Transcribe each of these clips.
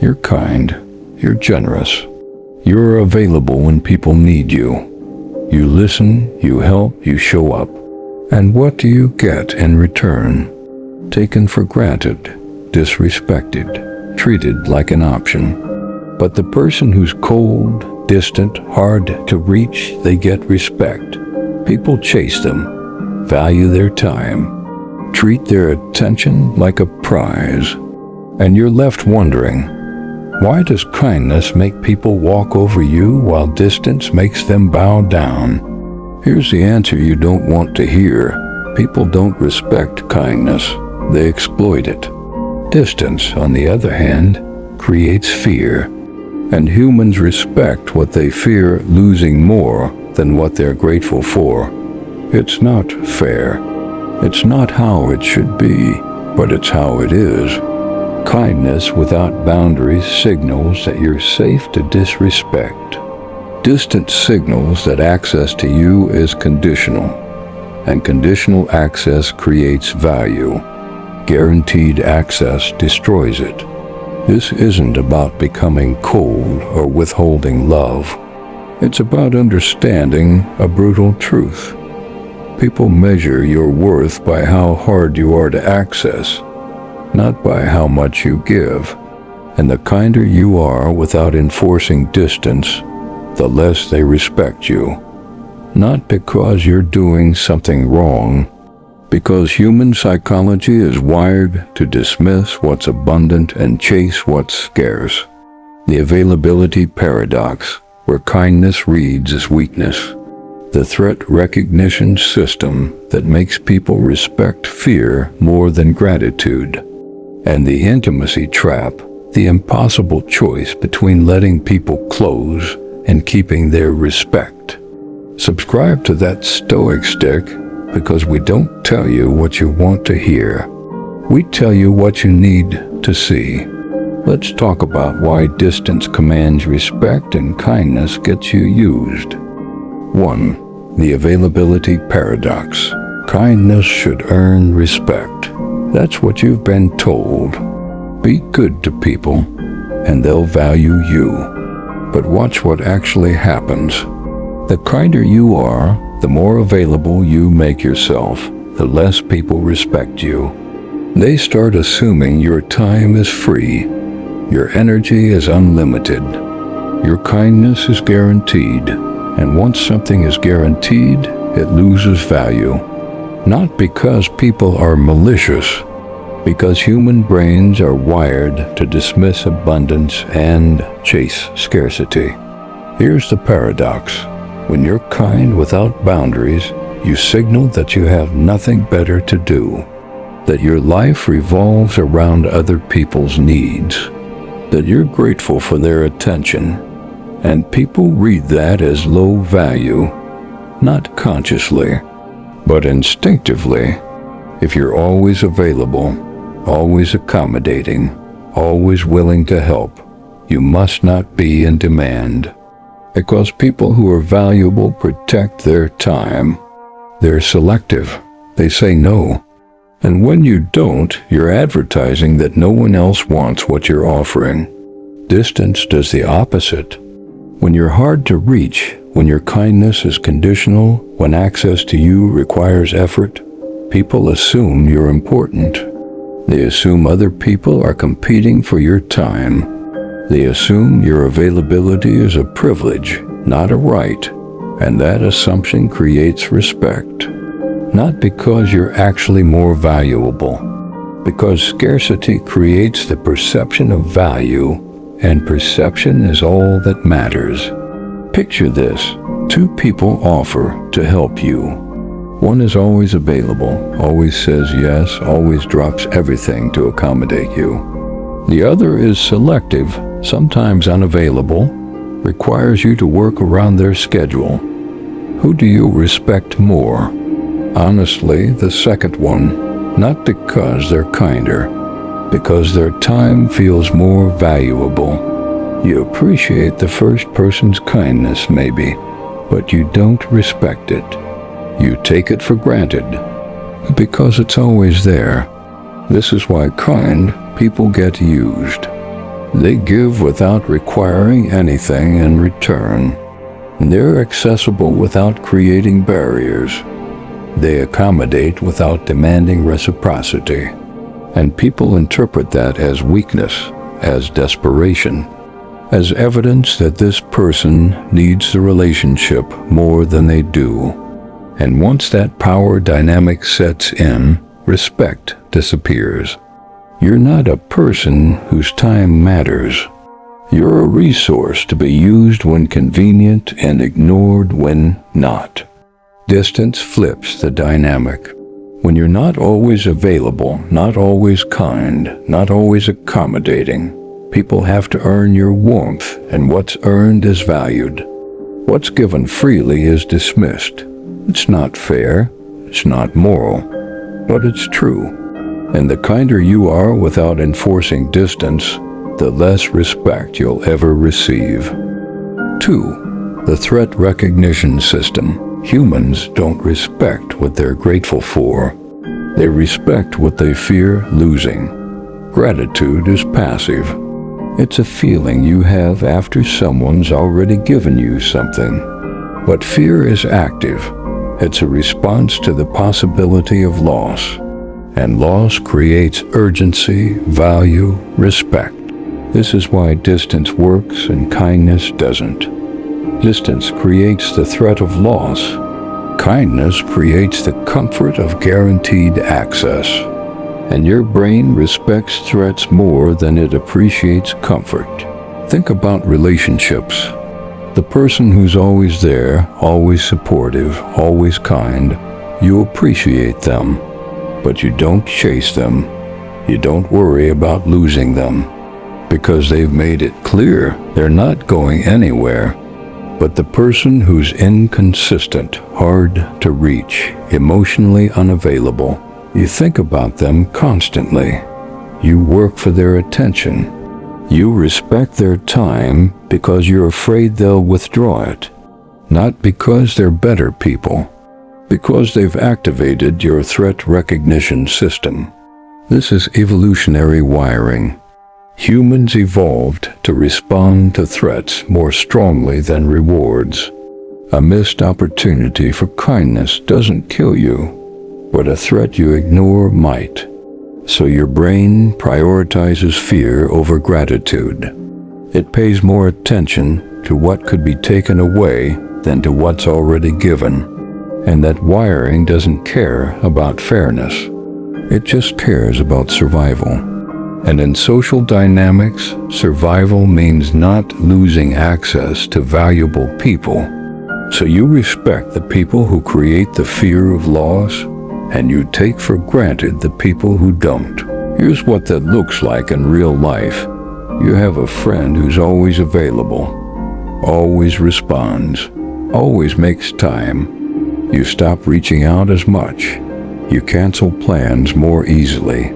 You're kind. You're generous. You're available when people need you. You listen, you help, you show up. And what do you get in return? Taken for granted, disrespected, treated like an option. But the person who's cold, distant, hard to reach, they get respect. People chase them, value their time, treat their attention like a prize. And you're left wondering, why does kindness make people walk over you while distance makes them bow down? Here's the answer you don't want to hear. People don't respect kindness. They exploit it. Distance, on the other hand, creates fear. And humans respect what they fear losing more than what they're grateful for. It's not fair. It's not how it should be, but it's how it is. Kindness without boundaries signals that you're safe to disrespect. Distance signals that access to you is conditional, and conditional access creates value. Guaranteed access destroys it. This isn't about becoming cold or withholding love. It's about understanding a brutal truth. People measure your worth by how hard you are to access, not by how much you give. And the kinder you are without enforcing distance, the less they respect you. Not because you're doing something wrong, because human psychology is wired to dismiss what's abundant and chase what's scarce. The availability paradox, where kindness reads as weakness. The threat recognition system that makes people respect fear more than gratitude. And the intimacy trap, the impossible choice between letting people close and keeping their respect. Subscribe to that stoic stick, because we don't tell you what you want to hear. We tell you what you need to see. Let's talk about why distance commands respect and kindness gets you used. 1. The availability paradox. Kindness should earn respect. That's what you've been told. Be good to people, and they'll value you. But watch what actually happens. The kinder you are, the more available you make yourself, the less people respect you. They start assuming your time is free, your energy is unlimited, your kindness is guaranteed, and once something is guaranteed, it loses value. Not because people are malicious, because human brains are wired to dismiss abundance and chase scarcity. Here's the paradox. When you're kind without boundaries, you signal that you have nothing better to do, that your life revolves around other people's needs, that you're grateful for their attention, and people read that as low value, not consciously, but instinctively. If you're always available, always accommodating, always willing to help, you must not be in demand. Because people who are valuable protect their time. They're selective. They say no. And when you don't, you're advertising that no one else wants what you're offering. Distance does the opposite. When you're hard to reach, when your kindness is conditional, when access to you requires effort, people assume you're important. They assume other people are competing for your time. They assume your availability is a privilege, not a right, and that assumption creates respect. Not because you're actually more valuable, because scarcity creates the perception of value, and perception is all that matters. Picture this. Two people offer to help you. One is always available, always says yes, always drops everything to accommodate you. The other is selective, sometimes unavailable, requires you to work around their schedule. Who do you respect more? Honestly, the second one, not because they're kinder, because their time feels more valuable. You appreciate the first person's kindness, maybe, but you don't respect it. You take it for granted, because it's always there. This is why kind people get used. They give without requiring anything in return. They're accessible without creating barriers. They accommodate without demanding reciprocity. And people interpret that as weakness, as desperation, as evidence that this person needs the relationship more than they do. And once that power dynamic sets in, respect disappears. You're not a person whose time matters. You're a resource to be used when convenient and ignored when not. Distance flips the dynamic. When you're not always available, not always kind, not always accommodating, people have to earn your warmth, and what's earned is valued. What's given freely is dismissed. It's not fair, it's not moral, but it's true. And the kinder you are without enforcing distance, the less respect you'll ever receive. 2. The threat recognition system. Humans don't respect what they're grateful for. They respect what they fear losing. Gratitude is passive. It's a feeling you have after someone's already given you something. But fear is active. It's a response to the possibility of loss. And loss creates urgency, value, respect. This is why distance works and kindness doesn't. Distance creates the threat of loss. Kindness creates the comfort of guaranteed access. And your brain respects threats more than it appreciates comfort. Think about relationships. The person who's always there, always supportive, always kind, you appreciate them. But you don't chase them. You don't worry about losing them, because they've made it clear they're not going anywhere. But the person who's inconsistent, hard to reach, emotionally unavailable, you think about them constantly. You work for their attention. You respect their time because you're afraid they'll withdraw it. Not because they're better people. Because they've activated your threat recognition system. This is evolutionary wiring. Humans evolved to respond to threats more strongly than rewards. A missed opportunity for kindness doesn't kill you, but a threat you ignore might. So your brain prioritizes fear over gratitude. It pays more attention to what could be taken away than to what's already given. And that wiring doesn't care about fairness. It just cares about survival. And in social dynamics, survival means not losing access to valuable people. So you respect the people who create the fear of loss, and you take for granted the people who don't. Here's what that looks like in real life. You have a friend who's always available, always responds, always makes time. You stop reaching out as much. You cancel plans more easily.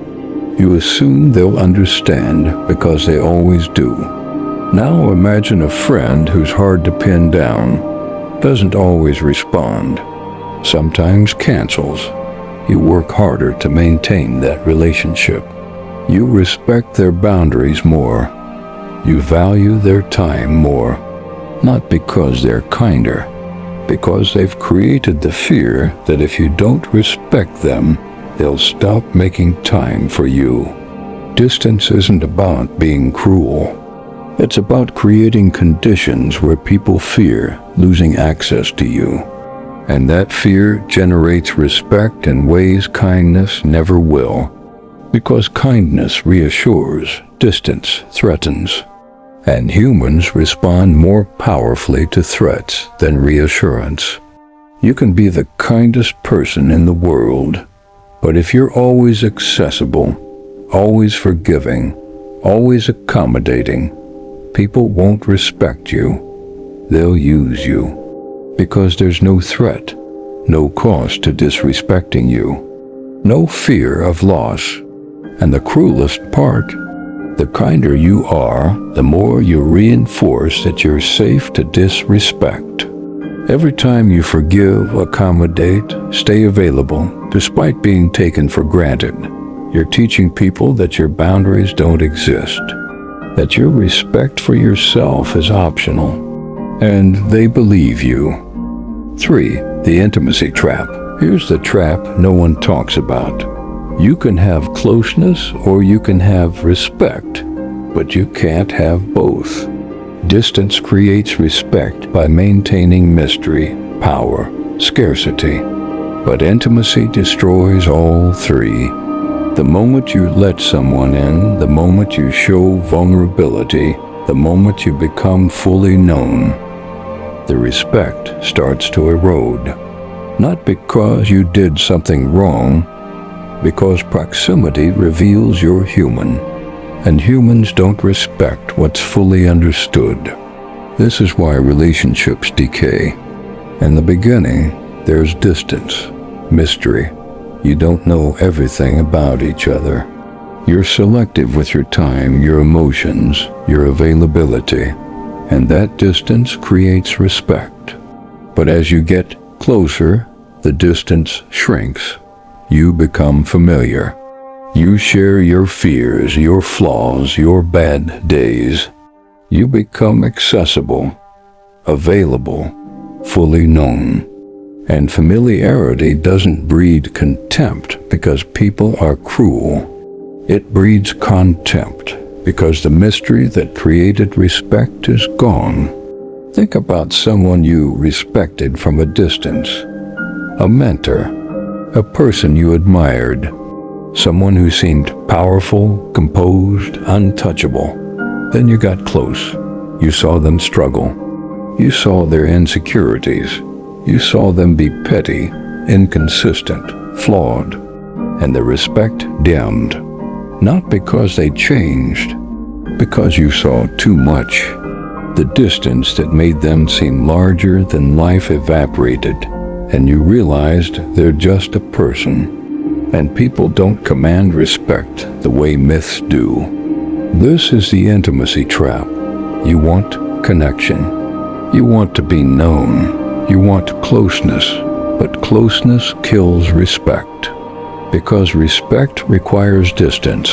You assume they'll understand because they always do. Now imagine a friend who's hard to pin down, doesn't always respond, sometimes cancels. You work harder to maintain that relationship. You respect their boundaries more. You value their time more, not because they're kinder, because they've created the fear that if you don't respect them, they'll stop making time for you. Distance isn't about being cruel. It's about creating conditions where people fear losing access to you. And that fear generates respect in ways kindness never will. Because kindness reassures, distance threatens. And humans respond more powerfully to threats than reassurance. You can be the kindest person in the world, but if you're always accessible, always forgiving, always accommodating, people won't respect you. They'll use you, because there's no threat, no cost to disrespecting you, no fear of loss. And the cruelest part, the kinder you are, the more you reinforce that you're safe to disrespect. Every time you forgive, accommodate, stay available, despite being taken for granted, You're teaching people that your boundaries don't exist, that your respect for yourself is optional, and they believe you. 3. The intimacy trap. Here's the trap no one talks about. You can have closeness or you can have respect, but you can't have both. Distance creates respect by maintaining mystery, power, scarcity. But intimacy destroys all three. The moment you let someone in, the moment you show vulnerability, the moment you become fully known, the respect starts to erode. Not because you did something wrong, because proximity reveals you're human, and humans don't respect what's fully understood. This is why relationships decay. In the beginning, there's distance, mystery. You don't know everything about each other. You're selective with your time, your emotions, your availability, and that distance creates respect. But as you get closer, the distance shrinks. You become familiar. You share your fears, your flaws, your bad days. You become accessible, available, fully known. And familiarity doesn't breed contempt because people are cruel. It breeds contempt because the mystery that created respect is gone. Think about someone you respected from a distance. A mentor, a person you admired, someone who seemed powerful, composed, untouchable. Then you got close. You saw them struggle. You saw their insecurities. You saw them be petty, inconsistent, flawed, and the respect dimmed. Not because they changed, because you saw too much. The distance that made them seem larger than life evaporated, and you realized they're just a person. And people don't command respect the way myths do. This is the intimacy trap. You want connection. You want to be known. You want closeness, but closeness kills respect. Because respect requires distance.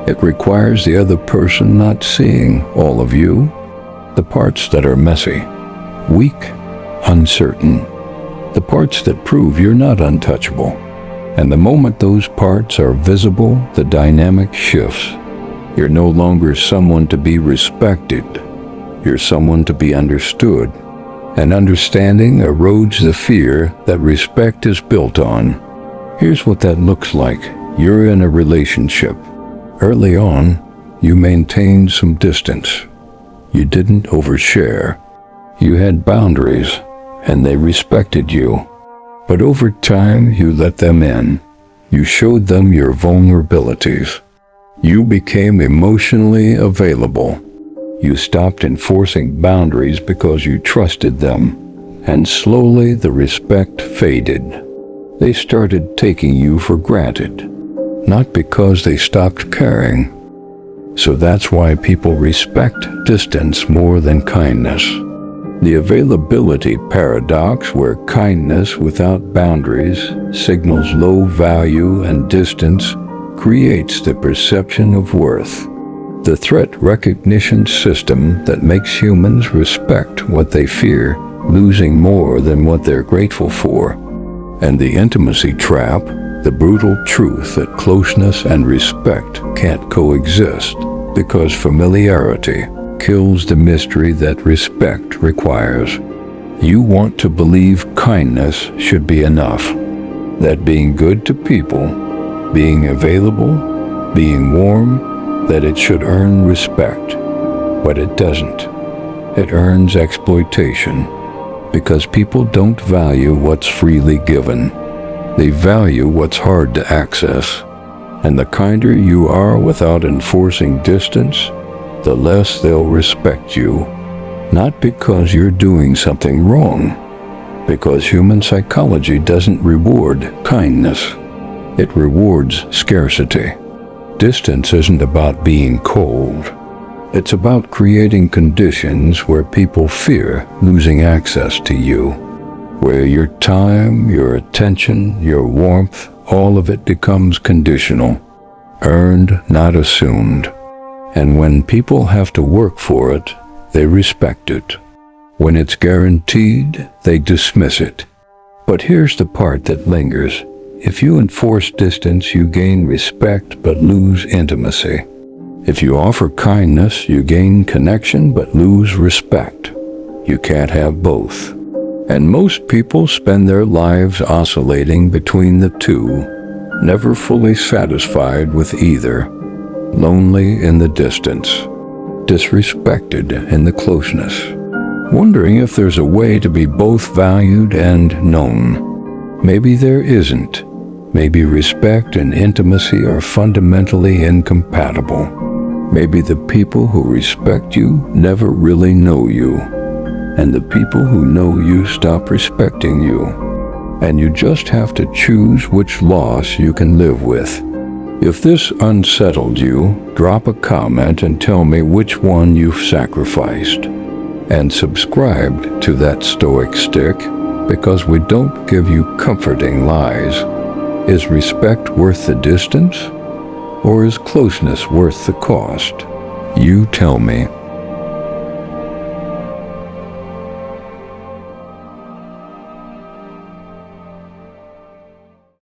It requires the other person not seeing all of you, the parts that are messy, weak, uncertain, the parts that prove you're not untouchable. And the moment those parts are visible, the dynamic shifts. You're no longer someone to be respected. You're someone to be understood. And understanding erodes the fear that respect is built on. Here's what that looks like. You're in a relationship. Early on, you maintained some distance. You didn't overshare. You had boundaries, and they respected you. But over time, you let them in. You showed them your vulnerabilities. You became emotionally available. You stopped enforcing boundaries because you trusted them, and slowly the respect faded. They started taking you for granted, not because they stopped caring. So that's why people respect distance more than kindness. The availability paradox, where kindness without boundaries signals low value and distance, creates the perception of worth. The threat recognition system that makes humans respect what they fear, losing more than what they're grateful for. And the intimacy trap, the brutal truth that closeness and respect can't coexist, because familiarity kills the mystery that respect requires. You want to believe kindness should be enough, that being good to people, being available, being warm, that it should earn respect, but it doesn't. It earns exploitation, because people don't value what's freely given. They value what's hard to access. And the kinder you are without enforcing distance, the less they'll respect you. Not because you're doing something wrong, because human psychology doesn't reward kindness. It rewards scarcity. Distance isn't about being cold. It's about creating conditions where people fear losing access to you, where your time, your attention, your warmth, all of it becomes conditional. earned, not assumed. And when people have to work for it, they respect it. When it's guaranteed, they dismiss it. But here's the part that lingers. If you enforce distance, you gain respect but lose intimacy. If you offer kindness, you gain connection but lose respect. You can't have both. And most people spend their lives oscillating between the two, never fully satisfied with either, lonely in the distance, disrespected in the closeness, wondering if there's a way to be both valued and known. Maybe there isn't. Maybe respect and intimacy are fundamentally incompatible. Maybe the people who respect you never really know you, and the people who know you stop respecting you. And you just have to choose which loss you can live with. If this unsettled you, drop a comment and tell me which one you've sacrificed. And subscribe to That Stoic Stick, because we don't give you comforting lies. Is respect worth the distance? Or is closeness worth the cost? You tell me.